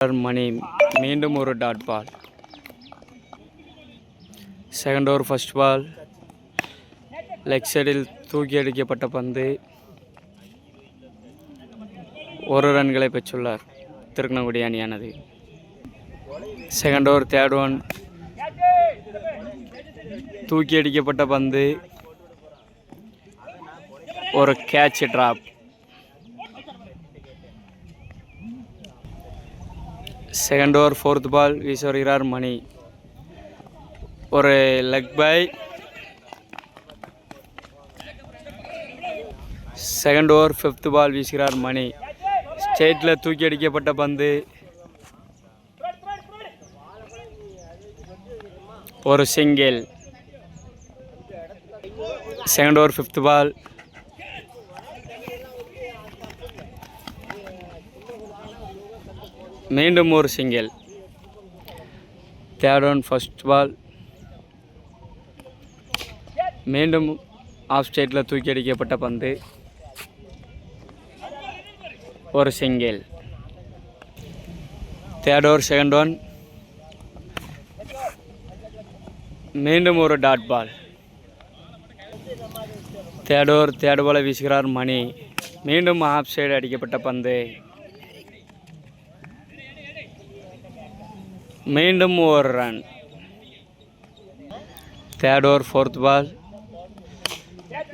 மணி மீண்டும் ஒரு dot ball. Second over first ball. Leg சைடில் தூக்கி அடிக்கப்பட்ட பந்து. ஒரு ரன்களை பெற்றுள்ளார் திருக்கணங்குடி அணியானது. Second over third one. தூக்கி அடிக்கப்பட்ட பந்து. ஒரு catch drop. Second over fourth ball வீசி வருகிறார் மணி. ஒரு leg bye. Second over fifth ball வீசுகிறார் மணி. ஸ்டேட்டில் தூக்கி அடிக்கப்பட்ட பந்து. ஒரு single. Second over fifth ball. மீண்டும் ஒரு single. Third one first ball. மீண்டும் ஆஃப் ஸ்டேட்டில் தூக்கி அடிக்கப்பட்ட பந்து. ஒரு single. Third over second one. மீண்டும் ஒரு dot ball. Third over third பாலை வீசுகிறார் மணி. மீண்டும் ஆஃப் சைடு அடிக்கப்பட்ட பந்து. மீண்டும் ஒரு run. Third over fourth ball.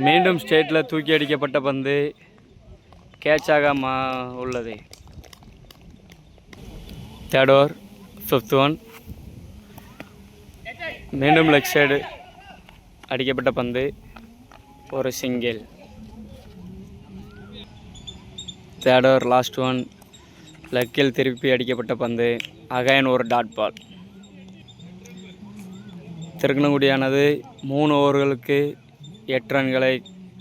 மீண்டும் ஸ்டேட்டில் தூக்கி அடிக்கப்பட்ட பந்து. கேட்சாக உள்ளது. Third over fifth one. மீண்டும் லெக் சைடு அடிக்கப்பட்ட பந்து. ஒரு single. Third over last one. லெக்கில் திருப்பி அடிக்கப்பட்ட பந்து. அகைன் ஒரு டாட் பால். திருக்கணங்குடியானது 3 ஓவர்களுக்கு 8 ரன்களை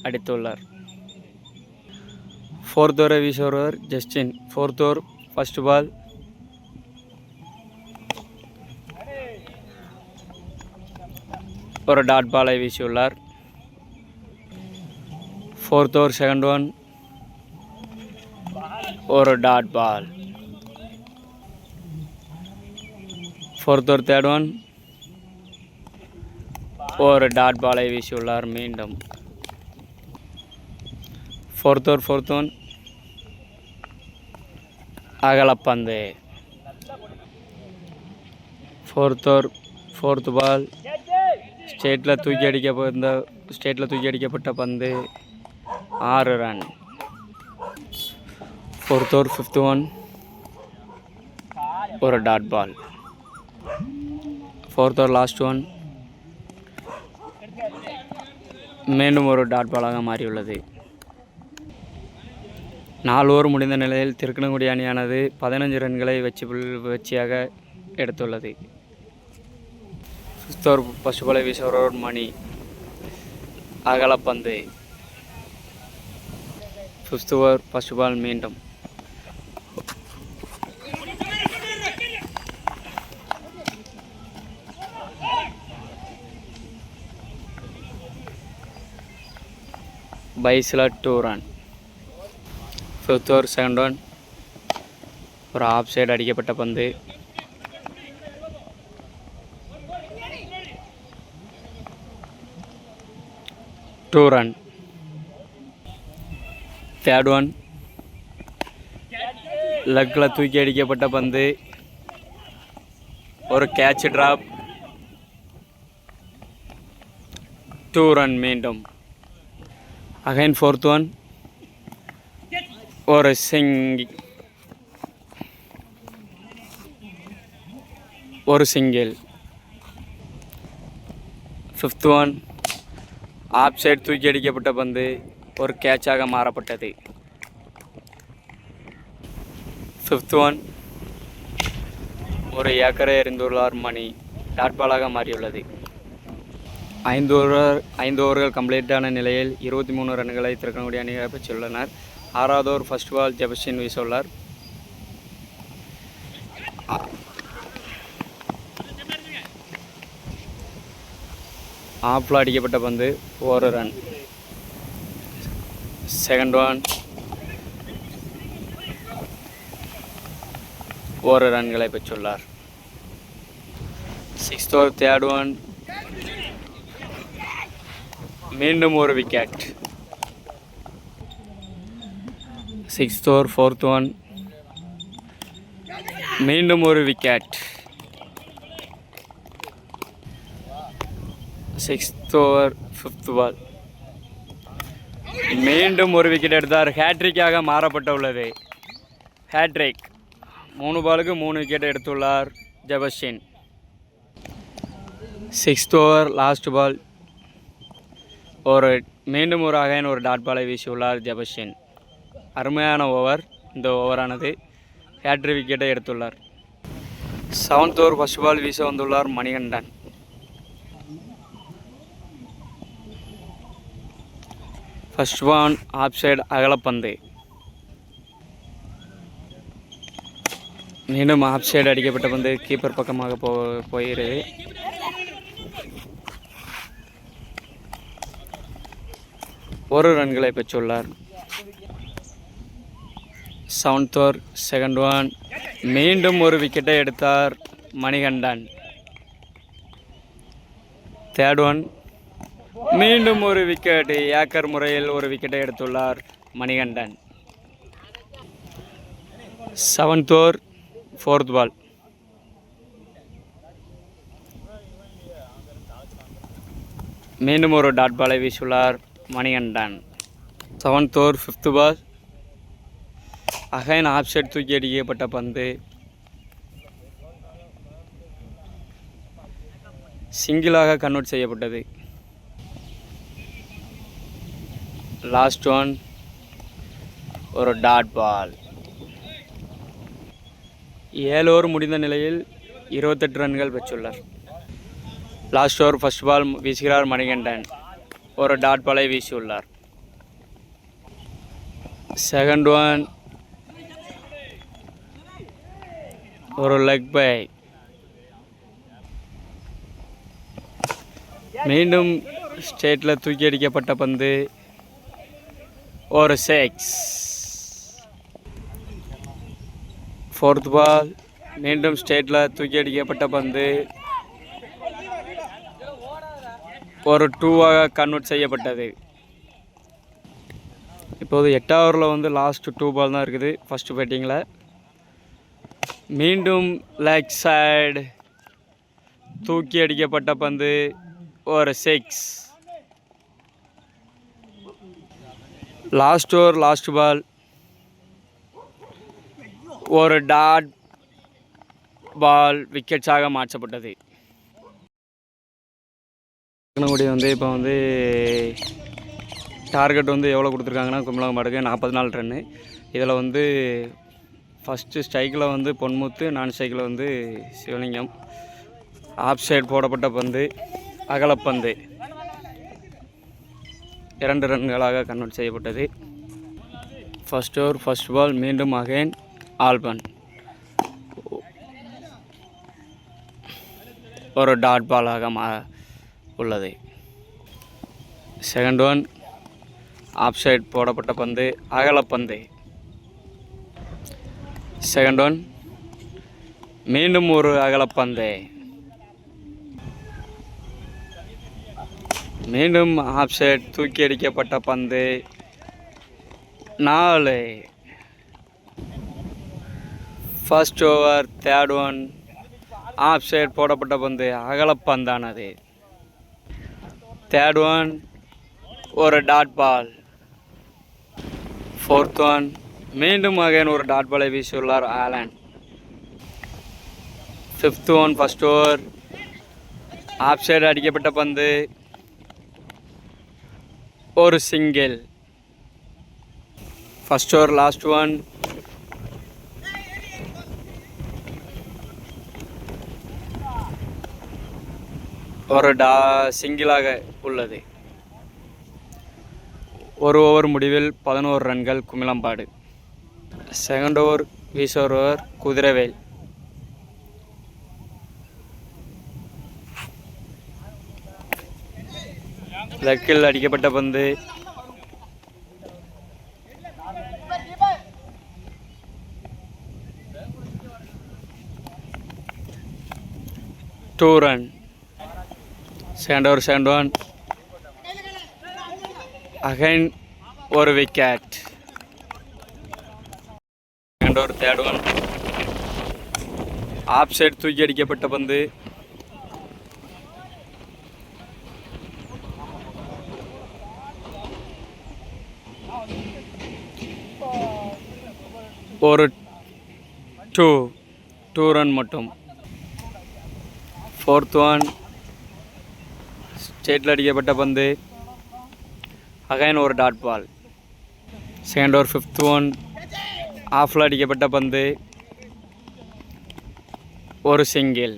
அடித்துள்ளார். ஃபோர்த் ஓவரை வீசி வருவர் Justin. Fourth over first ball. ஒரு டாட் பாலை வீசியுள்ளார். Fourth over second one. ஒரு dot ball. Fourth over third one. ஒரு டாட் பாலை வீசியுள்ளார் மீண்டும். Fourth over fourth one. அகலப்பந்து. Fourth over fourth ball. ஸ்டேட்டில் தூக்கி அடிக்கப்பட்ட பந்து. 6 run. Fourth over fifth one. ஒரு dot ball. Fourth over last one. மீண்டும் ஒரு டாட் பாலாக மாறியுள்ளது. 4 ஓவர் முடிந்த நிலையில் திருக்கணங்குடி அணியானது 15 ரன்களை வெற்றியாக எடுத்துள்ளது. ஃபிஃப்த் ஓவர் ஃபர்ஸ்ட் பாலை வீச வருவர் மணி. அகலப்பந்து. Fifth over first ball. மீண்டும் பைஸில் 2 run. Fifth over second one. ஒரு ஆஃப் சைடு அடிக்கப்பட்ட பந்து. Two run. Third one. லக்கில் தூக்கி அடிக்கப்பட்ட பந்து. ஒரு கேட்ச் டிராப். 2 ரன் மீண்டும். Again fourth one. ஒரு single. Fifth one. Off side தூக்கி அடிக்கப்பட்ட பந்து. ஒரு கேட்சாக மாறப்பட்டது. Fifth one. ஒரு ஏக்கரை எறிந்துள்ளார் மணி. டாட் பாலாக மாறியுள்ளது. 5 ஓவர்கள் கம்ப்ளீட்டான நிலையில் 23 ரன்களை திருக்கணங்குடி அணியாக பெற்றுள்ளனர். 6வது ஓவர் ஃபர்ஸ்ட் பால் ஜெபஸ்டின் வீசுள்ளார். ஆஃபில் அடிக்கப்பட்ட பந்து. 1 ரன். Second one. ஒரு ரன்களை பெற்றுள்ளார். 6th ஓவர் தேர்ட் ஒன், மீண்டும் ஒரு wicket. 6th over fourth one, மீண்டும் ஒரு wicket. 6th over fifth ball, மீண்டும் ஒரு விக்கெட் எடுத்தார். ஹேட்ரிக்காக மாறப்பட்டுள்ளது. ஹேட்ரிக் 3 பாலுக்கு 3 விக்கெட் எடுத்துள்ளார் Jebastin. 6th over last ball, மீண்டும் ஒரு அகைன் ஒரு டாட் பாலை வீசியுள்ளார் ஜபஸ்டின். அருமையான ஓவர். இந்த ஓவரானது ஹேட்ரிக் விக்கெட்டை எடுத்துள்ளார். 7th ஓவர் ஃபர்ஸ்ட் பால் வீச வந்துள்ளார் Manikandan. First one off side அகலப்பந்து, மீண்டும் ஆஃப் சைடு அடிக்கப்பட்ட பந்து கீப்பர் பக்கமாக போகிறது. ஒரு ரன்களை பெற்றுள்ளார். 7th ஓவர் செகண்ட் ஒன், மீண்டும் ஒரு விக்கெட்டை எடுத்தார் மணிகண்டன். தேர்ட் ஒன், மீண்டும் ஒரு விக்கெட். ஏக்கர் முறையில் ஒரு விக்கெட்டை எடுத்துள்ளார் Manikandan. 7th over fourth ball, மீண்டும் ஒரு டாட் பாலை வீசியுள்ளார் Manikandan. 7th over fifth ball, again off side தூக்கி அடிக்கப்பட்ட பந்து சிங்கிளாக கன்வெர்ட் செய்யப்பட்டது. லாஸ்ட் ஒன் ஒரு டாட் பால். 7 ஓவர் முடிந்த நிலையில் 28 ரன்கள் பெற்றுள்ளார். லாஸ்ட் ஓவர் ஃபர்ஸ்ட் பால் வீசுகிறார் மணிகண்டன். ஒரு டாட் பாலை வீசியுள்ளார். செகண்ட் ஒன் ஒரு லெக் பை. மீண்டும் ஸ்டேட்டில் தூக்கி அடிக்கப்பட்ட பந்து ஒரு 6. ஃபோர்த் பால், மீண்டும் ஸ்டேட்டில் தூக்கி அடிக்கப்பட்ட பந்து ஒரு 2ஆக கன்வெர்ட் செய்யப்பட்டது. இப்போது 8th ஓவரில் வந்து லாஸ்ட் 2 பால் தான் இருக்குது ஃபஸ்ட்டு பேட்டிங்கில். மீண்டும் லெக் சைடு தூக்கி அடிக்கப்பட்ட பந்து ஒரு 6. லாஸ்ட் ஓவர் லாஸ்ட் பால், ஒரு டாட் பால் விக்கெட்ஸாக மாற்றப்பட்டது. வந்து இப்போ வந்து டார்கெட் வந்து எவ்வளோ கொடுத்துருக்காங்கன்னா கும்பலகம் மாடுக்கு 44 ரன்னு. இதில் வந்து ஃபஸ்ட்டு ஸ்ட்ரைக்கில் வந்து பொன்முத்து, நான் ஸ்ட்ரைக்கில் வந்து சிவலிங்கம். ஆஃப் சைடு போடப்பட்ட பந்து அகலப்பந்து 2 ரன்களாக கன்வெர்ட் செய்யப்பட்டது. ஃபர்ஸ்ட் ஓவர் ஃபர்ஸ்ட் பால், மீண்டும் அகைன் ஆல்பன் ஒரு டாட் பாலாக உள்ளது. செகண்ட் ஒன் ஆஃப் சைட் போடப்பட்ட பந்து அகலப்பந்து. செகண்ட் ஒன் மீண்டும் ஒரு அகலப்பந்து. மீண்டும் ஆஃப் சைட் தூக்கி அடிக்கப்பட்ட பந்து 4. First over third one off side போடப்பட்ட பந்து அகலப்பந்தானது. தேர்ட் ஒன் ஒரு டாட் பால். ஃபோர்த் ஒன் மீண்டும் அகைன் ஒரு டாட் பாலை வீசியுள்ளார் Alan. Fifth one first over off side அடிக்கப்பட்ட பந்து ஒரு single. First over last one ஒரு சிங்கிளாக உள்ளது. ஒரு ஓவர் முடிவில் 11 ரன்கள் குமிளம்பாடு. Second over வீசோவர் குதிரவேல். லக்கில் அடிக்கப்பட்ட பந்து 2 run. Second over, second one. Again ஒரு wicket. Second over, third one. Off side தூக்கி அடிக்கப்பட்ட பந்து. ஒரு 2 ரன் மட்டும். ஃபோர்த் ஒன் ஸ்டேட்டில் அடிக்கப்பட்ட பந்து. அகைன் ஒரு dot ball. Second over fifth one ஆஃபில் அடிக்கப்பட்ட பந்து. ஒரு சிங்கிள்.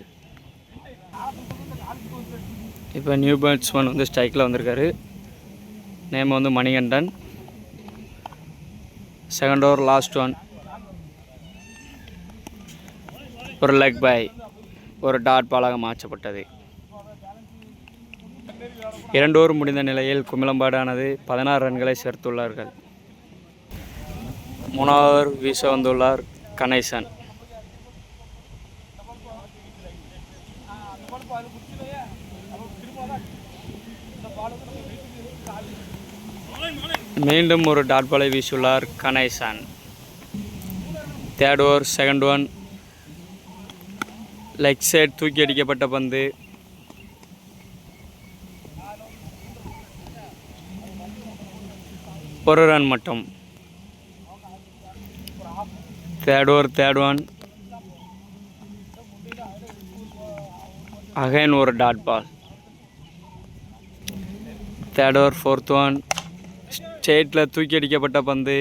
இப்போ நியூ பேட்ஸ்மேன் வந்து ஸ்ட்ரைக்கில் வந்திருக்காரு. நேம் வந்து Manikandan. Second over last one ஒரு லெக் பை ஒரு டாட் பாலாக மாற்றப்பட்டது. 2 ஓவர் முடிந்த நிலையில் குமிளம்பாடானது 16 ரன்களை சேர்த்துள்ளார்கள். 3வது ஓவர் வீச வந்துள்ளார் கணேசன். மீண்டும் ஒரு டாட் பாலை வீசியுள்ளார் Ganesan. Third over second one leg side தூக்கி அடிக்கப்பட்ட பந்து. ஒரு ரன் மட்டும். Third over third one again ஒரு dot ball. Third over fourth one ஸ்டேட்டில் தூக்கி அடிக்கப்பட்ட பந்து.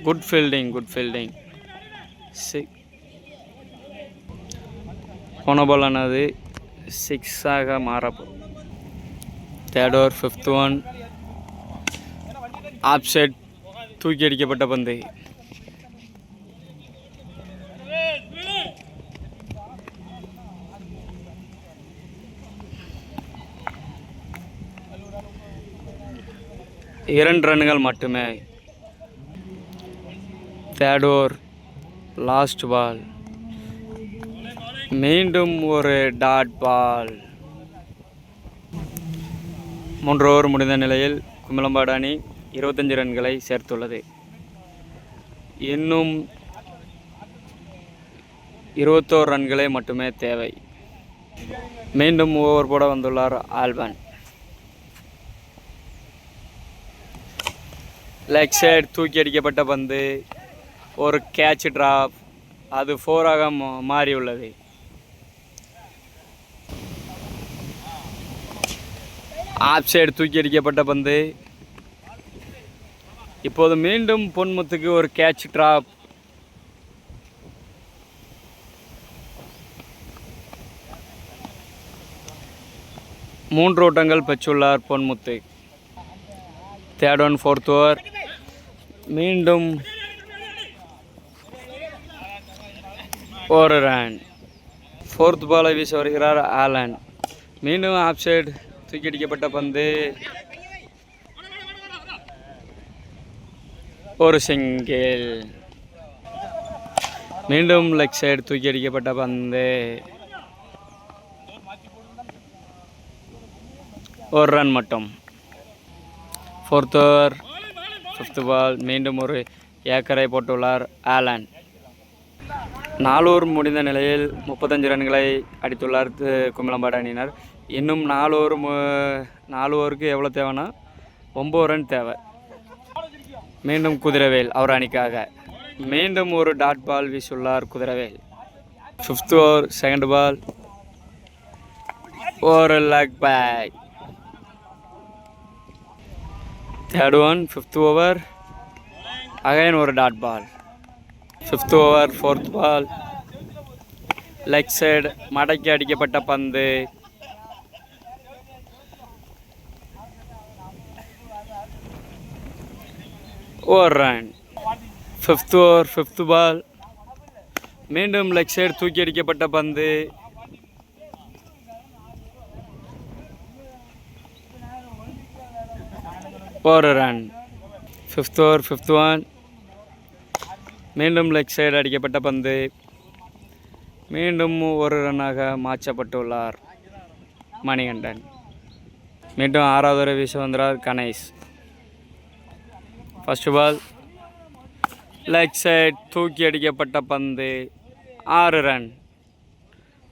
Good fielding. போன பாலானது 6ஆக மாறப்போம். Third over fifth one off side தூக்கி அடிக்கப்பட்ட பந்து. இரண்டு ரன்கள் மட்டுமே. தேர்ட் ஓவர் லாஸ்ட் பால் மீண்டும் ஒரு டாட் பால். 3 ஓவர் முடிந்த நிலையில் குமிளம்பாடு அணி 25 ரன்களை சேர்த்துள்ளது. இன்னும் 21 ரன்களே மட்டுமே தேவை. மீண்டும் ஓவர் போட வந்துள்ளார் ஆல்பன். லெக் சைடு தூக்கி அடிக்கப்பட்ட பந்து. ஒரு கேட்ச் டிராப். அது 4ஆக மாறியுள்ளது. ஆப் சைடு தூக்கி அடிக்கப்பட்ட பந்து. இப்போது மீண்டும் பொன்முத்துக்கு ஒரு கேட்ச் டிராப். மூன்று ஓட்டங்கள் பெற்றுள்ளார் Ponmuthu. Third one fourth over மீண்டும் ஒரு ரன். ஃபோர்த் பாலை வீச வருகிறார் ஆலன். மீண்டும் ஆப் சைடு தூக்கி அடிக்கப்பட்ட பந்து. ஒரு சிங்கிள். மீண்டும் லெக் சைடு தூக்கி அடிக்கப்பட்ட பந்து. ஒரு ரன் மட்டும். ஃபோர்த் ஓவர் ஃபிஃப்த் பால் மீண்டும் ஒரு ஏக்கரை போட்டுள்ளார் ஆலன். 4 ஓவர் முடிந்த நிலையில் 35 ரன்களை அடித்துள்ளார் குமிளம்பாடு அணியினர். இன்னும் 4 ஓவருக்கு எவ்வளோ தேவைன்னா 9 ரன் தேவை. மீண்டும் குதிரவேல் அவர் அணிக்காக மீண்டும் ஒரு டாட் பால் வீசியுள்ளார் Kuthiravel. 5th over second ball ஒரு leg back. Third one 5th over again ஒரு dot ball. 5th over fourth ball leg side மடக்கி அடிக்கப்பட்ட பந்து. ஒரு ரன். 5th ஓவர் 5th பால் மீண்டும் லெக் சைடு தூக்கி அடிக்கப்பட்ட பந்து. ஒரு run. 5th over 5th one மீண்டும் லெக் சைடு அடிக்கப்பட்ட பந்து. மீண்டும் ஒரு ரன்னாக மாற்றப்பட்டுள்ளார் மணிகண்டன். மீண்டும் 6வது ஓவரை வீச வந்தார் Ganesh. First ball leg side, தூக்கி அடிக்கப்பட்ட பந்து, 6 ரன்.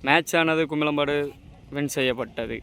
மேட்ச் ஆனது குமிளம்பாடு வின் செய்யப்பட்டது.